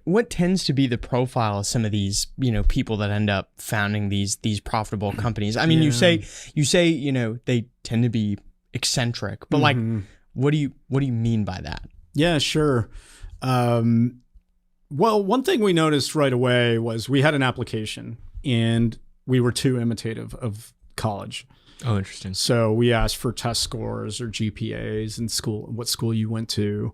What tends to be the profile of some of these, people that end up founding these profitable companies? I mean, you say, they tend to be eccentric, but like, what do you mean by that? Yeah, sure. Well, one thing we noticed right away was we had an application and we were too imitative of college. Oh, interesting. So we asked for test scores or GPAs in school, what school you went to.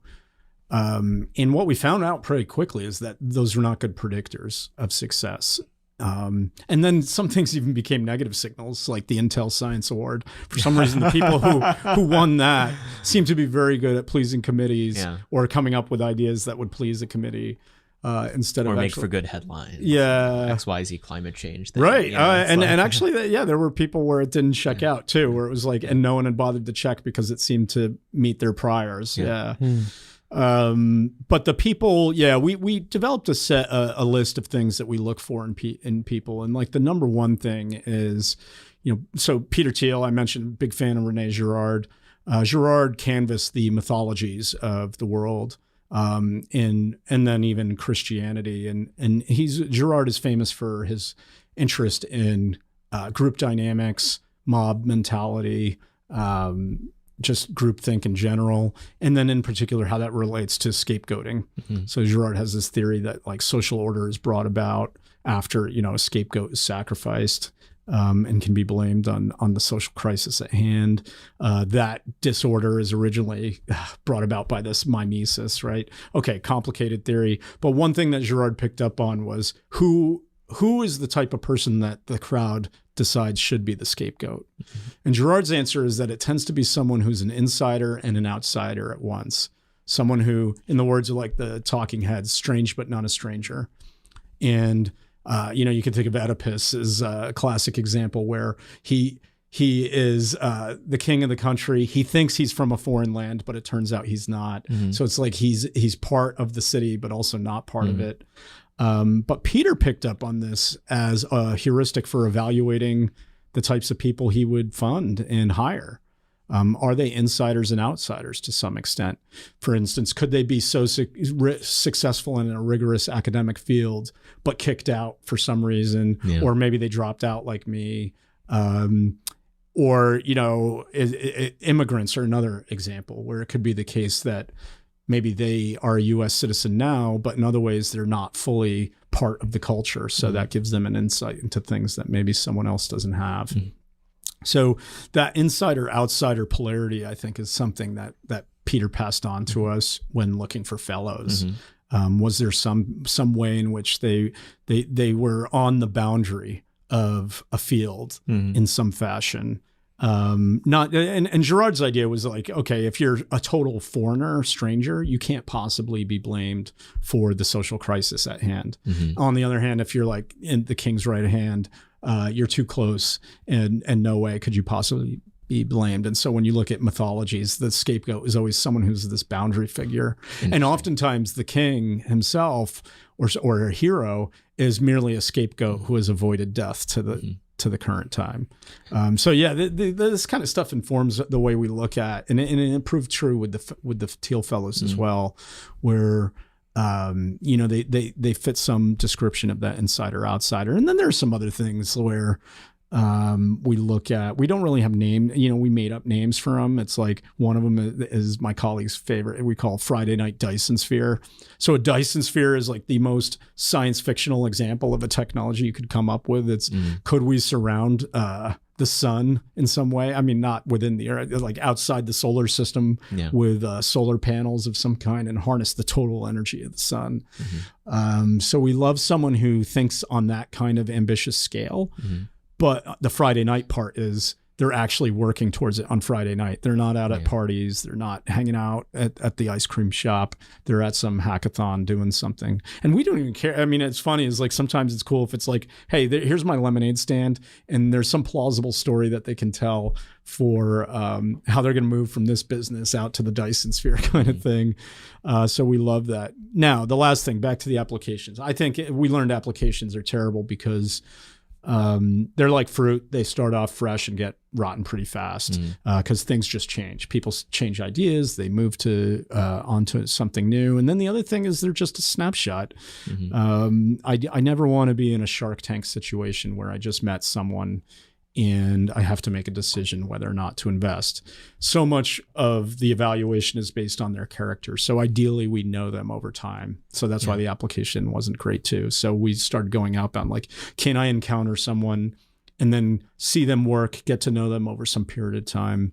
And what we found out pretty quickly is that those were not good predictors of success. And then some things even became negative signals, like the Intel Science Award. For some reason, the people who won that seemed to be very good at pleasing committees or coming up with ideas that would please a committee. Instead or of make for good headlines. Yeah. XYZ climate change thing. Right. And actually, there were people where it didn't check out too, where it was like, and no one had bothered to check because it seemed to meet their priors. Yeah. But the people, we developed a list of things that we look for in people. And like the number one thing is, so Peter Thiel, I mentioned, big fan of Rene Girard. Girard canvassed the mythologies of the world. And then even Christianity, and Girard is famous for his interest in group dynamics, mob mentality, just groupthink in general, and then in particular how that relates to scapegoating. So Girard has this theory that like social order is brought about after a scapegoat is sacrificed. And can be blamed on the social crisis at hand. That disorder is originally brought about by this mimesis, right? Okay, complicated theory. But one thing that Girard picked up on was who is the type of person that the crowd decides should be the scapegoat. And Girard's answer is that it tends to be someone who's an insider and an outsider at once. Someone who, in the words of like the talking heads, strange but not a stranger. And you can think of Oedipus as a classic example where he is the king of the country. He thinks he's from a foreign land, but it turns out he's not. So it's like he's part of the city, but also not part of it. But Peter picked up on this as a heuristic for evaluating the types of people he would fund and hire. Are they insiders and outsiders to some extent? For instance, could they be so successful in a rigorous academic field, but kicked out for some reason, or maybe they dropped out like me, or immigrants are another example where it could be the case that maybe they are a U.S. citizen now, but in other ways they're not fully part of the culture. So that gives them an insight into things that maybe someone else doesn't have. So that insider-outsider polarity, I think, is something that Peter passed on to us when looking for fellows. Was there some way in which they were on the boundary of a field in some fashion? And Girard's idea was like, okay, if you're a total foreigner, stranger, you can't possibly be blamed for the social crisis at hand. On the other hand, if you're like in the king's right hand, you're too close and no way could you possibly be blamed. And so when you look at mythologies, the scapegoat is always someone who's this boundary figure. And oftentimes the king himself or a hero is merely a scapegoat who has avoided death to the current time. This kind of stuff informs the way we look at, and it proved true with the Thiel fellows as well, where they fit some description of that insider outsider. And then there are some other things where we look at, we don't really have name, we made up names for them. It's like one of them is my colleague's favorite. We call Friday Night Dyson Sphere. So a Dyson Sphere is like the most science fictional example of a technology you could come up with. It's could we surround the sun in some way? I mean, not within the earth, like outside the solar system with solar panels of some kind and harness the total energy of the sun. So we love someone who thinks on that kind of ambitious scale. But the Friday night part is they're actually working towards it on Friday night. They're not out at parties. They're not hanging out at the ice cream shop. They're at some hackathon doing something. And we don't even care. I mean, it's funny. It's like sometimes it's cool if it's like, hey, here's my lemonade stand. And there's some plausible story that they can tell for how they're going to move from this business out to the Dyson Sphere kind of thing. So we love that. Now, the last thing, back to the applications. I think we learned applications are terrible because They're like fruit. They start off fresh and get rotten pretty fast because things just change. People change ideas. They move to onto something new. And then the other thing is they're just a snapshot. I never want to be in a Shark Tank situation where I just met someone and I have to make a decision whether or not to invest. So much of the evaluation is based on their character. So ideally, we know them over time. So that's why the application wasn't great too. So we started going outbound, like, can I encounter someone and then see them work, get to know them over some period of time,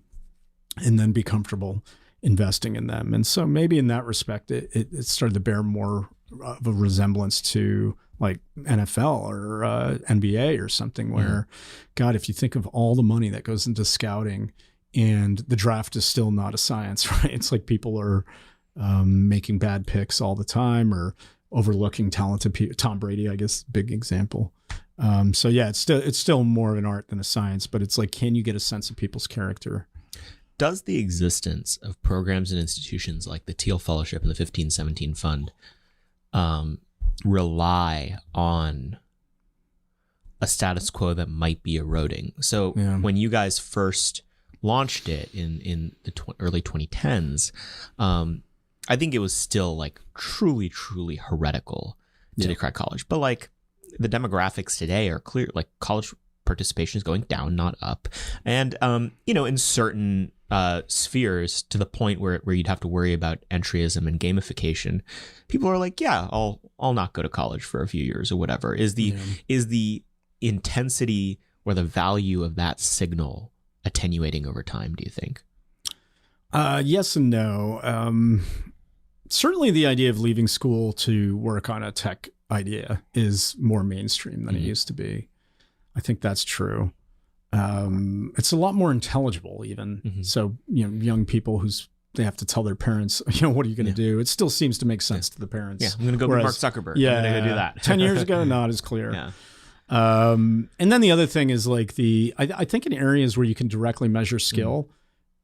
and then be comfortable investing in them? And so maybe in that respect, it started to bear more of a resemblance to like NFL or NBA or something where, God, if you think of all the money that goes into scouting, and the draft is still not a science, right? It's like people are making bad picks all the time or overlooking talented people. Tom Brady, I guess, big example. So yeah, it's still more of an art than a science, but it's like, can you get a sense of people's character? Does the existence of programs and institutions like the Thiel Fellowship and the 1517 Fund rely on a status quo that might be eroding? So when you guys first launched it in the early 2010s, I think it was still like truly heretical to decry college. But like the demographics today are clear, like college participation is going down, not up. And, in certain spheres, to the point where you'd have to worry about entryism and gamification, people are like, yeah, I'll not go to college for a few years or whatever. Is the intensity or the value of that signal attenuating over time, do you think? Yes and no. Certainly the idea of leaving school to work on a tech idea is more mainstream than it used to be. I think that's true. It's a lot more intelligible even. So, young people they have to tell their parents, what are you going to do? It still seems to make sense to the parents. Yeah, I'm going to go be Mark Zuckerberg. Yeah, I'm going to do that. 10 years ago, not as clear. Yeah. And then the other thing is like I think in areas where you can directly measure skill,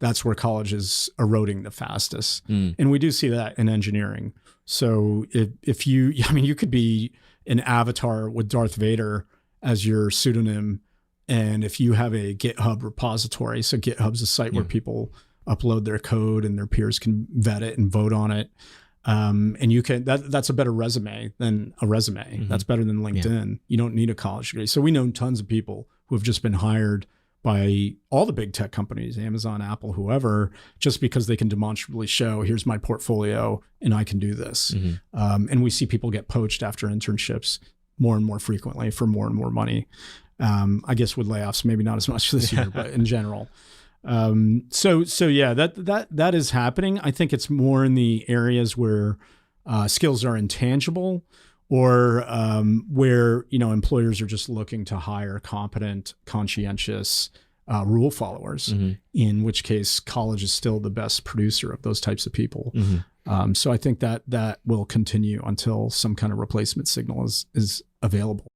that's where college is eroding the fastest. And we do see that in engineering. So if you could be an avatar with Darth Vader as your pseudonym. And if you have a GitHub repository, so GitHub's a site where people upload their code and their peers can vet it and vote on it. And you can, that's a better resume than a resume. That's better than LinkedIn. You don't need a college degree. So we know tons of people who have just been hired by all the big tech companies, Amazon, Apple, whoever, just because they can demonstrably show, here's my portfolio and I can do this. And we see people get poached after internships more and more frequently for more and more money. I guess with layoffs, maybe not as much this year, but in general. So yeah, that is happening. I think it's more in the areas where skills are intangible, or where employers are just looking to hire competent, conscientious rule followers. In which case, college is still the best producer of those types of people. So I think that will continue until some kind of replacement signal is available.